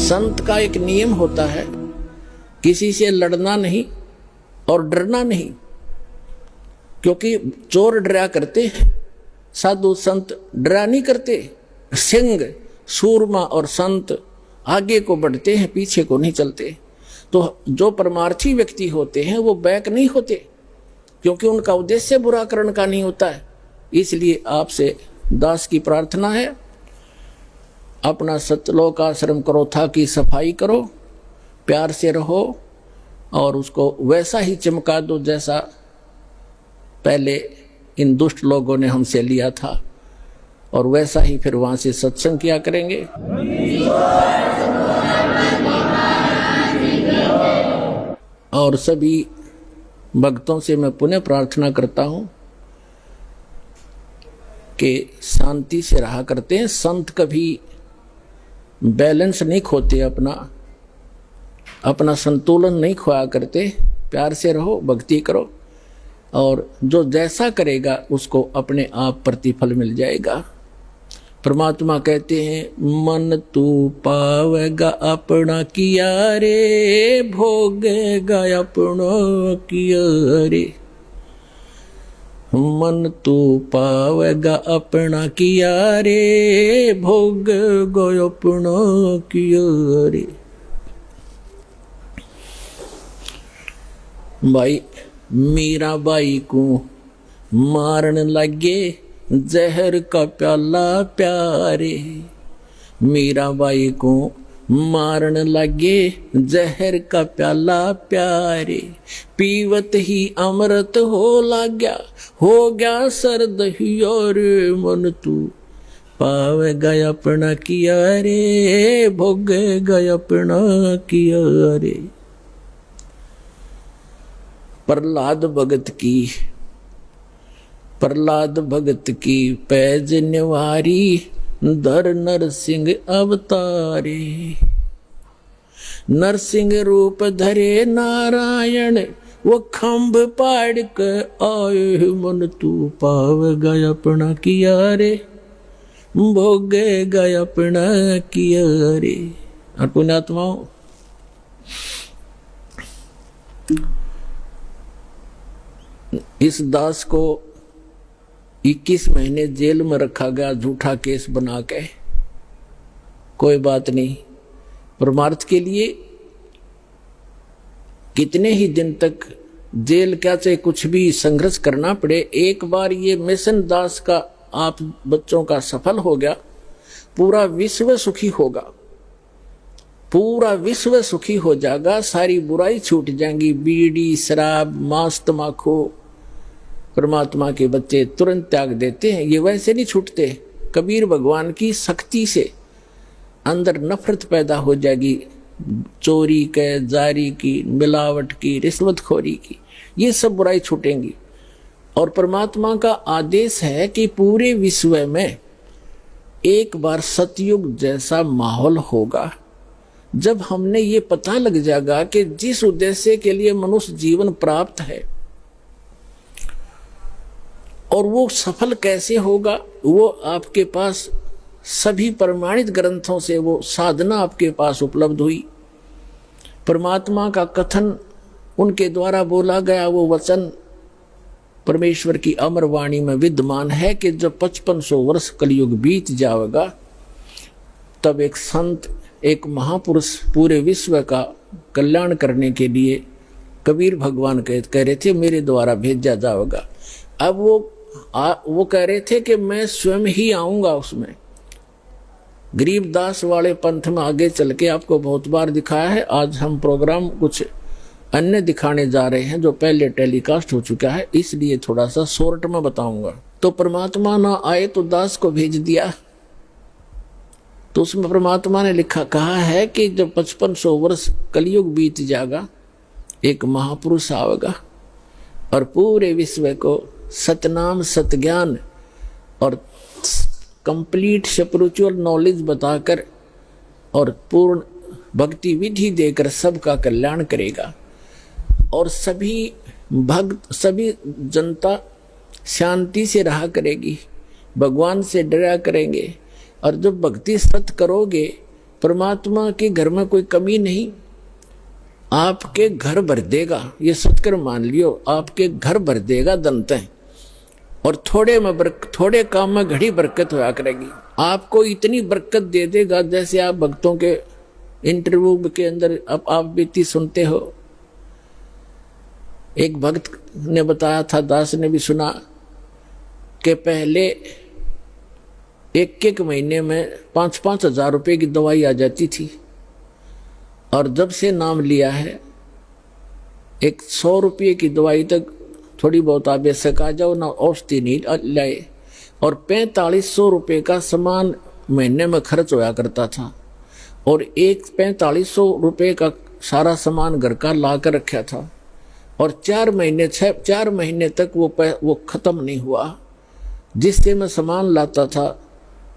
संत का एक नियम होता है, किसी से लड़ना नहीं और डरना नहीं, क्योंकि चोर डरा करते हैं, साधु संत डरा नहीं करते। सिंह सूरमा और संत आगे को बढ़ते हैं, पीछे को नहीं चलते। तो जो परमार्थी व्यक्ति होते हैं वो बैक नहीं होते, क्योंकि उनका उद्देश्य बुरा करने का नहीं होता है। इसलिए आपसे दास की प्रार्थना है, अपना सतलोक आश्रम करो, था की सफाई करो, प्यार से रहो और उसको वैसा ही चमका दो जैसा पहले इन दुष्ट लोगों ने हमसे लिया था, और वैसा ही फिर वहां से सत्संग किया करेंगे। और सभी भक्तों से मैं पुनः प्रार्थना करता हूं कि शांति से रहा करते हैं। संत कभी बैलेंस नहीं खोते, अपना संतुलन नहीं खोया करते। प्यार से रहो, भक्ति करो, और जो जैसा करेगा उसको अपने आप प्रतिफल मिल जाएगा। परमात्मा कहते हैं, मन तू पावेगा अपना किया रे, भोगेगा अपना किया रे। मन तू पावेगा अपना किया रे, भोगेगा अपना किया रे। भाई मीरा बाई को मारन लगे जहर का प्याला प्यारे, मीरा बाई को मारन लगे जहर का प्याला प्यारे। पीवत ही अमृत हो गया सर्द ही, और मन तू पावेगा अपना किया रे, भोगेगा अपना किया रे। प्रहलाद भगत की पैज निवारी, धर नरसिंह अवतारे। नरसिंह रूप धरे नारायण, वो खंभ पाड़ के आए। मन तू पावेगा अपना किया रे, भोगेगा अपना किया रे। और पुण्यात्माओं, इस दास को 21 महीने जेल में रखा गया, झूठा केस बना के। कोई बात नहीं, परमार्थ के लिए कितने ही दिन तक जेल क्या चाहे कुछ भी संघर्ष करना पड़े, एक बार ये मिशन दास का आप बच्चों का सफल हो गया, पूरा विश्व सुखी होगा, पूरा विश्व सुखी हो जाएगा। सारी बुराई छूट जाएंगी, बीड़ी शराब मांस तमाकू परमात्मा के बच्चे तुरंत त्याग देते हैं, ये वैसे नहीं छूटते। कबीर भगवान की शक्ति से अंदर नफरत पैदा हो जाएगी, चोरी के, जारी की, मिलावट की, रिश्वतखोरी की, ये सब बुराई छूटेंगी। और परमात्मा का आदेश है कि पूरे विश्व में एक बार सतयुग जैसा माहौल होगा, जब हमने ये पता लग जाएगा कि जिस उद्देश्य के लिए मनुष्य जीवन प्राप्त है और वो सफल कैसे होगा, वो आपके पास सभी प्रमाणित ग्रंथों से वो साधना आपके पास उपलब्ध हुई। परमात्मा का कथन उनके द्वारा बोला गया वो वचन परमेश्वर की अमर वाणी में विद्यमान है कि जब 5500 वर्ष कलयुग बीत जाएगा, तब एक संत, एक महापुरुष पूरे विश्व का कल्याण करने के लिए कबीर भगवान कह रहे थे मेरे द्वारा भेजा जाएगा। अब वो कह रहे थे कि मैं स्वयं ही आऊंगा उसमें। गरीबदास वाले पंथ में आगे चल के आपको बहुत बार दिखाया है। आज हम प्रोग्राम कुछ अन्य दिखाने जा रहे हैं जो पहले टेलीकास्ट हो चुका है, इसलिए थोड़ा सा शॉर्ट में बताऊंगा। तो परमात्मा ना आए तो दास को भेज दिया, तो उसमें परमात्मा ने कहा है कि जब 5500 वर्ष कलयुग बीत जाएगा, एक महापुरुष आवेगा और पूरे विश्व को सतनाम सतज्ञान और कंप्लीट स्पिरिचुअल नॉलेज बताकर और पूर्ण भक्ति विधि देकर सबका कल्याण करेगा। और सभी भक्त, सभी जनता शांति से रहा करेगी, भगवान से डरा करेंगे। और जब भक्ति सत करोगे परमात्मा के घर में कोई कमी नहीं, आपके घर भर देगा, ये सत्कर मान लियो, आपके घर भर देगा दंत है। और थोड़े काम में घड़ी बरकत होया करेगी। आपको इतनी बरकत दे देगा, जैसे आप भक्तों के इंटरव्यू के अंदर अब आप बीती सुनते हो। एक भक्त ने बताया था, दास ने भी सुना, कि पहले एक महीने में 5-5 हजार रुपये की दवाई आ जाती थी, और जब से नाम लिया है 100 रुपये की दवाई तक थोड़ी बहुत आवश्यक आ जाओ ना, औषधि नहीं लाए। और 4500 रुपये का सामान महीने में खर्च होया करता था, और 4500 रुपये का सारा सामान घर का ला कर रखा था, और 4 महीने तक वो खत्म नहीं हुआ। जिससे मैं सामान लाता था,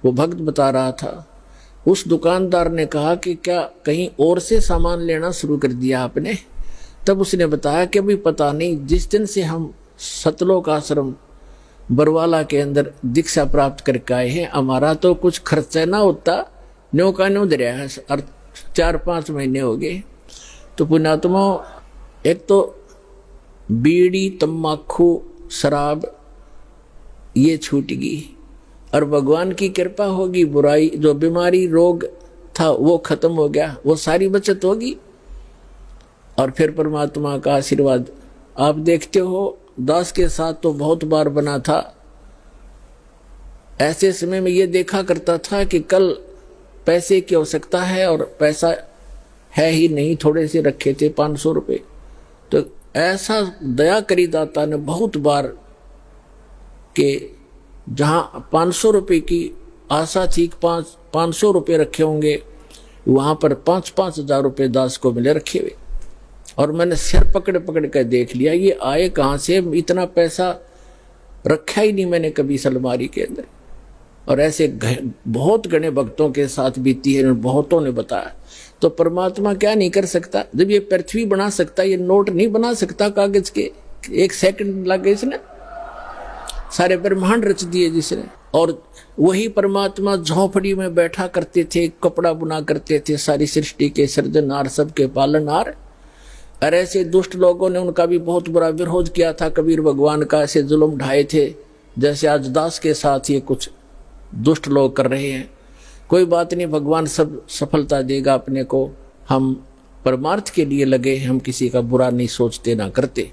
वो भक्त बता रहा था, उस दुकानदार ने कहा कि क्या कहीं और से सामान लेना शुरू कर दिया आपने? तब उसने बताया कि अभी पता नहीं, जिस दिन से हम सतलोक आश्रम बरवाला के अंदर दीक्षा प्राप्त करके आए हैं, हमारा तो कुछ खर्चा ना होता, न्यों का न्यों दरिया है, और 4-5 महीने हो गए। तो पुण्यात्मा, एक तो बीड़ी, तम्बाकू, शराब ये छूट गई, और भगवान की कृपा होगी, बुराई जो बीमारी रोग था वो खत्म हो गया, वो सारी बचत होगी। और फिर परमात्मा का आशीर्वाद आप देखते हो। दास के साथ तो बहुत बार बना था। ऐसे समय में ये देखा करता था कि कल पैसे की आवश्यकता है और पैसा है ही नहीं, थोड़े से रखे थे 500 रुपये। तो ऐसा दया करी दाता ने बहुत बार कि जहाँ 500 रुपये की आशा थी, 500 रुपये रखे होंगे, वहाँ पर 5-5 हजार रुपये दास को मिले रखे हुए। और मैंने सिर पकड़ पकड़ कर देख लिया, ये आए कहाँ से, इतना पैसा रखा ही नहीं मैंने कभी इस अलमारी के अंदर। और ऐसे बहुत गणे भक्तों के साथ बीती है, बहुतों ने बताया। तो परमात्मा क्या नहीं कर सकता? जब ये पृथ्वी बना सकता, ये नोट नहीं बना सकता कागज के? 1 सेकंड लगे इसने, सारे ब्रह्मांड रच दिए जिसने। और वही परमात्मा झोपड़ी में बैठा करते थे, कपड़ा बुना करते थे, सारी सृष्टि के सृजनहार, सबके पालनहार। और ऐसे दुष्ट लोगों ने उनका भी बहुत बुरा विरोध किया था, कबीर भगवान का ऐसे जुल्म ढाए थे, जैसे आज दास के साथ ये कुछ दुष्ट लोग कर रहे हैं। कोई बात नहीं, भगवान सब सफलता देगा अपने को। हम परमार्थ के लिए लगे, हम किसी का बुरा नहीं सोचते ना करते।